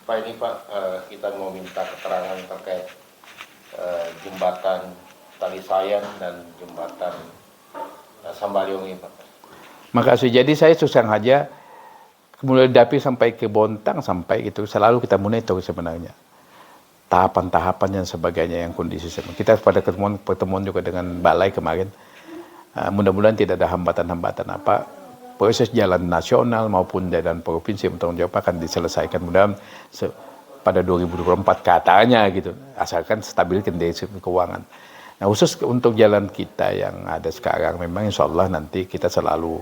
Pak ini Pak, kita mau minta keterangan terkait jembatan Tali Sayang dan jembatan Sambaliung ini Pak. Makasih. Jadi saya susah aja mulai Dapi sampai ke Bontang sampai gitu selalu kita monitor sebenarnya tahapan-tahapan dan sebagainya yang kondisi kita pada pertemuan juga dengan balai kemarin. Mudah-mudahan tidak ada hambatan-hambatan apa, proses jalan nasional maupun jalan provinsi bertanggung jawab akan diselesaikan mudah-mudahan pada 2024 katanya gitu, asalkan stabil kondisi keuangan. Nah khusus untuk jalan kita yang ada sekarang memang insya Allah nanti kita selalu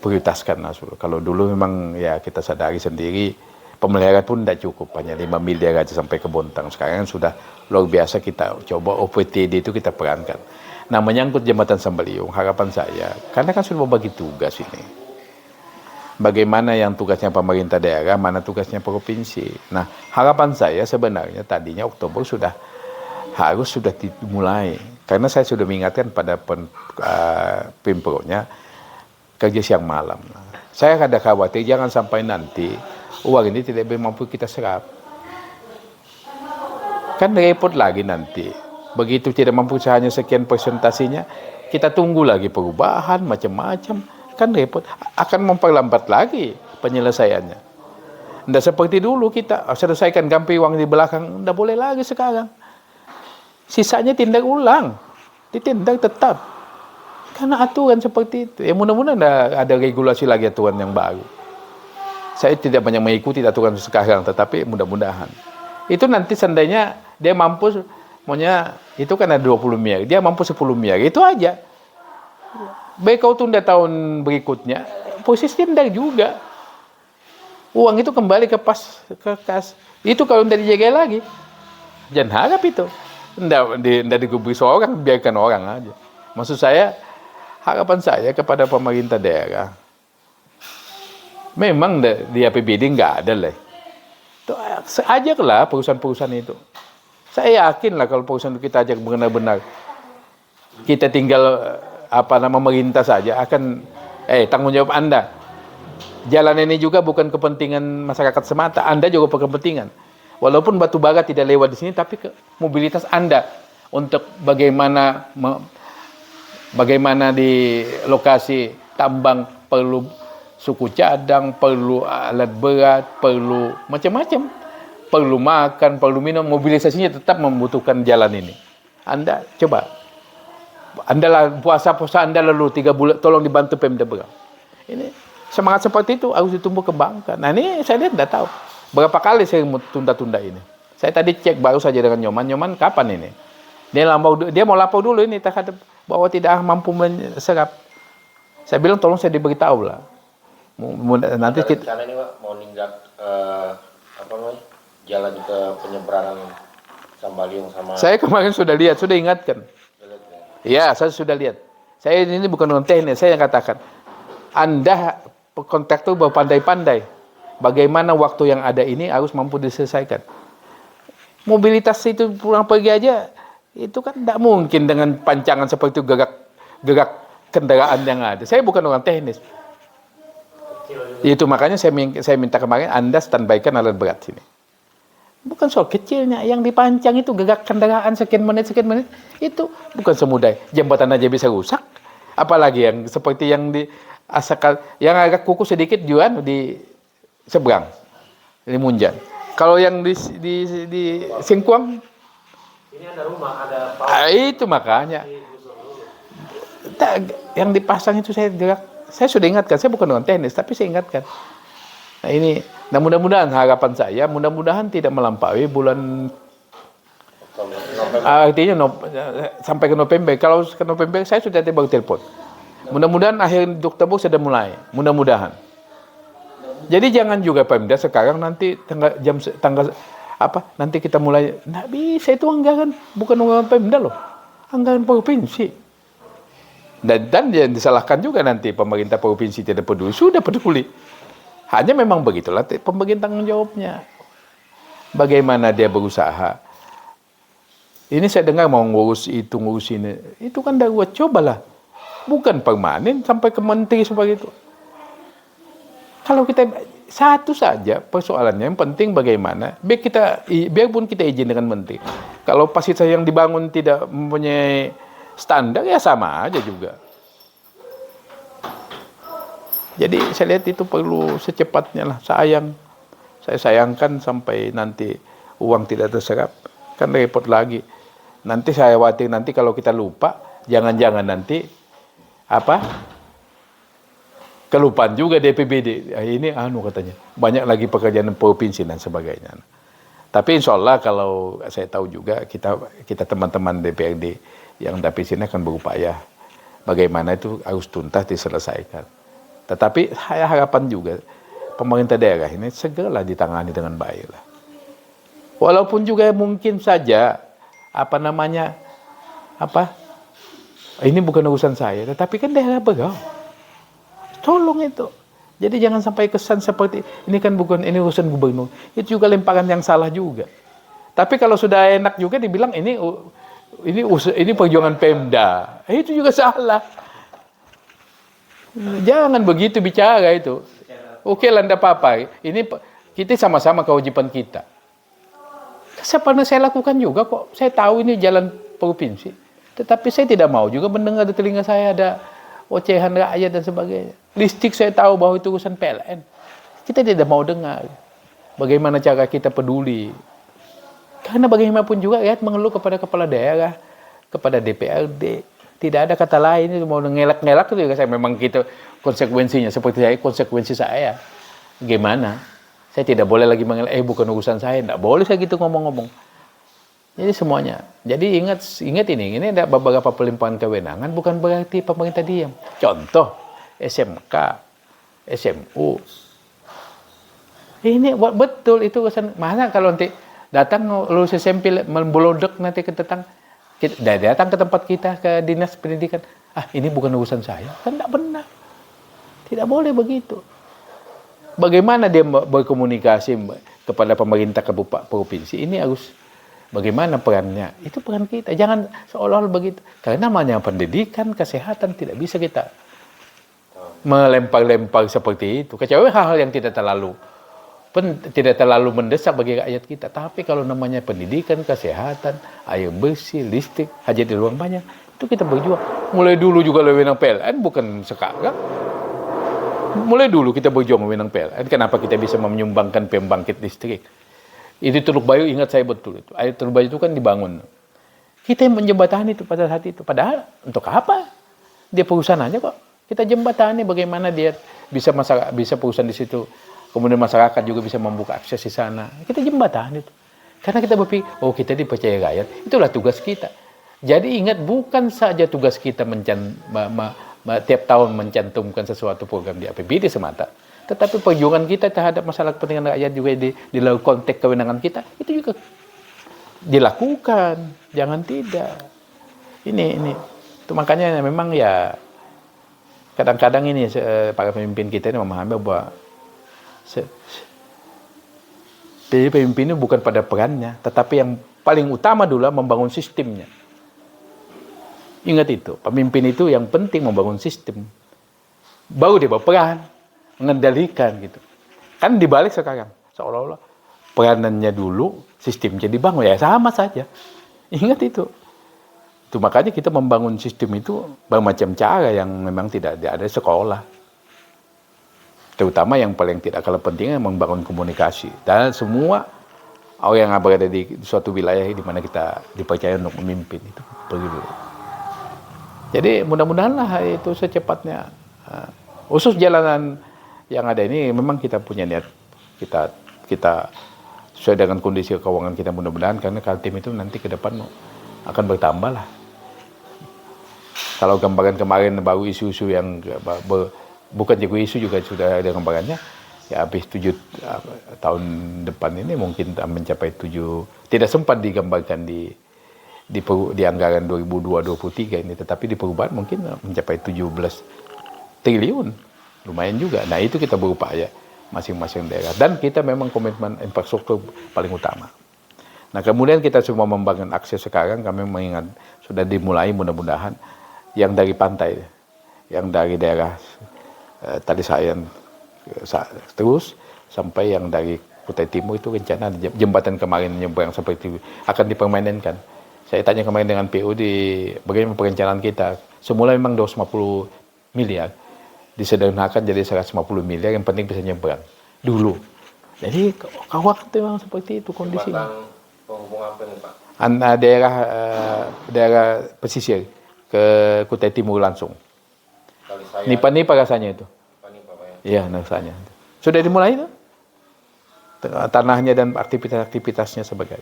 prioritaskan. Kalau dulu memang ya kita sadari sendiri pemeliharaan pun tidak cukup, hanya 5 miliar aja sampai ke Bontang. Sekarang sudah luar biasa kita coba OPTD itu kita perankan. Nah menyangkut jembatan Sambaliung, harapan saya, karena kan sudah membagi tugas ini. Bagaimana yang tugasnya pemerintah daerah, mana tugasnya provinsi. Nah harapan saya sebenarnya tadinya Oktober harus sudah dimulai. Karena saya sudah mengingatkan pada Pempronya kerja siang malam. Saya ada khawatir jangan sampai nanti uang ini tidak mampu kita serap. Kan repot lagi nanti. Begitu tidak mampu hanya sekian presentasinya, kita tunggu lagi perubahan macam-macam. Kan repot. Akan memperlambat lagi penyelesaiannya. Tidak seperti dulu kita selesaikan gampi uang di belakang. Tidak boleh lagi sekarang. Sisanya tindak ulang. Ditindak tetap. Karena aturan seperti itu. Ya mudah-mudahan ada regulasi lagi aturan yang baru. Saya tidak banyak mengikuti aturan sekarang, tetapi mudah-mudahan. Itu nanti seandainya dia mampu, maunya itu kan ada 20 miliar, dia mampu 10 miliar, itu aja. Baik kau tunda tahun berikutnya, posisi tindak juga. Uang itu kembali ke kas. Itu kalau tidak dijaga lagi, jangan harap itu. Tidak digubris orang, biarkan orang aja. Maksud saya, harapan saya kepada pemerintah daerah, memang di APBD nggak ada lah. Ajaklah perusahaan-perusahaan itu. Saya yakin lah kalau perusahaan kita ajak benar-benar, kita tinggal memerintah saja akan tanggung jawab Anda. Jalan ini juga bukan kepentingan masyarakat semata, Anda juga berkepentingan. Walaupun batu bara tidak lewat di sini, tapi mobilitas Anda untuk bagaimana di lokasi tambang perlu suku cadang, perlu alat berat, perlu macam-macam, perlu makan, perlu minum, mobilisasinya tetap membutuhkan jalan ini. Anda coba, Anda lah puasa Anda lalu 3 bulan, tolong dibantu Pemda Berau. Ini semangat seperti itu harus ditumbuh kembangkan. Nah ini saya lihat tidak tahu berapa kali saya mau tunda-tunda ini. Saya tadi cek baru saja dengan Nyoman kapan ini? Dia mau lapor dulu ini terhadap bahwa tidak mampu menserap. Saya bilang tolong saya diberitahu lah. Nanti rencana ini Pak mau ninggak jalan ke penyeberangan Sambaliung sama. Saya kemarin sudah lihat, sudah ingatkan. Iya, saya sudah lihat. Saya ini bukan orang teknis, saya yang katakan. Anda kontraktor berpandai-pandai. Bagaimana waktu yang ada ini harus mampu diselesaikan. Mobilitas itu pulang pergi aja, itu kan tidak mungkin dengan pancangan seperti itu gerak kendaraan yang ada. Saya bukan orang teknis. Itu makanya saya minta kemarin Anda standby-kan alat berat sini. Bukan soal kecilnya, yang dipancang itu gerak kendaraan sekian menit, itu bukan semudah. Jembatan aja bisa rusak. Apalagi yang seperti yang di Asakal, yang agak kuku sedikit juan di seberang, di Munjan. Kalau yang di Singkuang, ini ada rumah, ada itu makanya. Yang dipasang itu saya sudah ingatkan, saya bukan orang teknis, tapi saya ingatkan. Nah ini, mudah-mudahan harapan saya, mudah-mudahan tidak melampaui bulan artinya sampai ke November. Kalau ke November saya sudah baru telepon. Mudah-mudahan akhir Oktober sudah mulai. Mudah-mudahan. Jadi jangan juga Pemda sekarang nanti tanggal nanti kita mulai. Nggak bisa, itu anggaran bukan anggaran Pemda loh, anggaran provinsi. Dan yang disalahkan juga nanti pemerintah provinsi tidak peduli, sudah peduli. Hanya memang begitulah pembagian tanggung jawabnya. Bagaimana dia berusaha. Ini saya dengar mau ngurus itu, ngurus ini. Itu kan darurat, cobalah. Bukan permanen sampai ke menteri seperti itu. Kalau kita satu saja persoalannya, yang penting bagaimana biarpun kita izin dengan menteri, kalau fasilitas yang dibangun tidak mempunyai standar ya sama aja juga. Jadi saya lihat itu perlu secepatnya lah. Saya sayangkan sampai nanti uang tidak terserap, kan repot lagi. Nanti saya khawatir nanti kalau kita lupa, jangan-jangan nanti kelupaan juga DPBD. Ini katanya banyak lagi pekerjaan provinsi dan sebagainya. Tapi insya Allah kalau saya tahu juga kita teman-teman DPRD yang dapil sini akan berupaya bagaimana itu harus tuntas diselesaikan. Tetapi saya harapan juga pemerintah daerah ini segeralah ditangani dengan baik lah. Walaupun juga mungkin saja ini bukan urusan saya, tetapi kan daerah bergaul. Tolong itu. Jadi jangan sampai kesan seperti ini kan bukan ini urusan gubernur. Itu juga lemparan yang salah juga. Tapi kalau sudah enak juga dibilang ini perjuangan Pemda. Itu juga salah. Jangan begitu bicara itu. Oke lah, enggak apa-apa. Ini kita sama-sama kewajiban kita. Pernah saya lakukan juga kok. Saya tahu ini jalan provinsi. Tetapi saya tidak mau juga mendengar di telinga saya ada ocehan rakyat dan sebagainya. Listrik saya tahu bahwa itu urusan PLN. Kita tidak mau dengar. Bagaimana cara kita peduli. Karena bagaimanapun juga rakyat mengeluh kepada kepala daerah, kepada DPRD. Tidak ada kata lain, itu mau ngelak-ngelak itu juga saya memang kita konsekuensinya. Seperti konsekuensi saya. Gimana? Saya tidak boleh lagi mengelak, bukan urusan saya. Tidak boleh saya gitu ngomong-ngomong. Jadi semuanya. Jadi ingat ini ada beberapa pelimpahan kewenangan bukan berarti pemerintah diam. Contoh SMK, SMU. Ini betul itu urusan. Mana kalau nanti datang lulus SMP membelodek nanti datang ke tempat kita ke dinas pendidikan. Ini bukan urusan saya. Kan tidak benar. Tidak boleh begitu. Bagaimana dia berkomunikasi kepada pemerintah kabupaten provinsi ini harus bagaimana perannya? Itu peran kita. Jangan seolah-olah begitu. Karena namanya pendidikan, kesehatan tidak bisa kita melempar-lempar seperti itu. Kecuali hal-hal yang tidak terlalu mendesak bagi rakyat kita. Tapi kalau namanya pendidikan, kesehatan, air bersih, listrik, hajat di ruang banyak, itu kita berjuang. Mulai dulu juga wewenang PLN, bukan sekarang. Mulai dulu kita berjuang wewenang PLN. Kenapa kita bisa menyumbangkan pembangkit listrik? Itu Teluk Bayu, ingat saya betul itu. Air Teluk Bayu itu kan dibangun. Kita yang menjembatani itu pada saat itu. Padahal untuk apa? Dia perusahaan aja kok. Kita jembatani bagaimana dia bisa perusahaan di situ. Kemudian masyarakat juga bisa membuka akses di sana. Kita jembatani itu. Karena kita berpikir, kita dipercaya rakyat. Itulah tugas kita. Jadi ingat, bukan saja tugas kita tiap tahun mencantumkan sesuatu program di APBD semata. Tetapi perjuangan kita terhadap masalah kepentingan rakyat juga di dalam konteks kewenangan kita, itu juga dilakukan. Jangan tidak. Ini. Itu makanya memang ya, kadang-kadang ini para pemimpin kita ini memahami bahwa jadi pemimpin ini bukan pada perannya, tetapi yang paling utama dulu membangun sistemnya. Ingat itu, pemimpin itu yang penting membangun sistem. Baru dia berperan, mengendalikan gitu. Kan dibalik sekarang, seolah-olah peranannya dulu, sistemnya dibangun, ya sama saja. Ingat itu. Itu makanya kita membangun sistem itu bermacam cara yang memang tidak ada di sekolah. Terutama yang paling tidak kalah pentingnya membangun komunikasi. Dan semua orang yang berada di suatu wilayah di mana kita dipercaya untuk memimpin itu begitu. Jadi mudah-mudahanlah itu secepatnya. Khusus jalanan yang ada ini memang kita punya niat kita sesuai dengan kondisi keuangan kita mudah-mudahan, karena Kaltim itu nanti ke depan akan bertambah lah. Kalau gambaran kemarin baru isu-isu yang bukan juga isu juga sudah ada gambarannya, ya habis 7 tahun depan ini mungkin mencapai 7, tidak sempat digambarkan di anggaran 2022-2023 ini, tetapi di perubahan mungkin mencapai 17 triliun, lumayan juga. Nah itu kita berupaya masing-masing daerah, dan kita memang komitmen infrastruktur paling utama. Nah kemudian kita semua membangun akses sekarang, kami mengingat sudah dimulai mudah-mudahan yang dari pantai, yang dari daerah Talisayan terus sampai yang dari Kutai Timur itu rencana jembatan kemarin nyebrang seperti akan dipermanenkan. Saya tanya kemarin dengan PU di bagaimana perencanaan kita. Semula memang 250 miliar, disederhanakan jadi 150 miliar, yang penting bisa nyebrang dulu. Jadi kawasan itu memang seperti itu kondisinya. Jembatan penghubung apa nih Pak? Daerah pesisir ke Kutai Timur langsung. Talisayan. Nipa rasanya itu. Nipa Pak ya. Iya, rasanya. Sudah dimulai itu. Tanahnya dan aktivitas-aktivitasnya sebagai.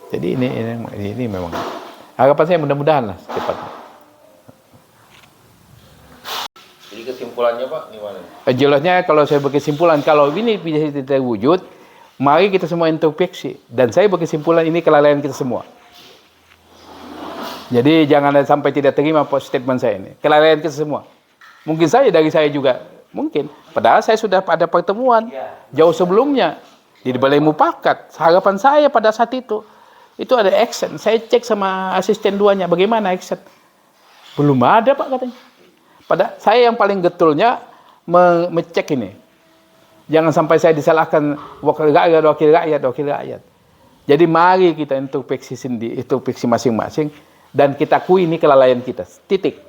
Jadi ini memang harapan saya mudah-mudahan lah secepatnya. Jadi kesimpulannya Pak gimana? Jelasnya kalau saya berkesimpulan kalau ini bisa terwujud, mari kita semua introspeksi, dan saya berkesimpulan ini kelalaian kita semua. Jadi jangan sampai tidak terima statement saya ini. Kelalaian kita semua. Mungkin saja dari saya juga, mungkin. Padahal saya sudah ada pertemuan jauh sebelumnya di Balai Mufakat. Harapan saya pada saat itu ada action. Saya cek sama asisten duanya, bagaimana action? Belum ada Pak katanya. Saya yang paling getulnya mengecek ini. Jangan sampai saya disalahkan wakil rakyat. Jadi mari kita introspeksi sendiri, introspeksi masing-masing, dan kita akui ini kelalaian kita. Titik.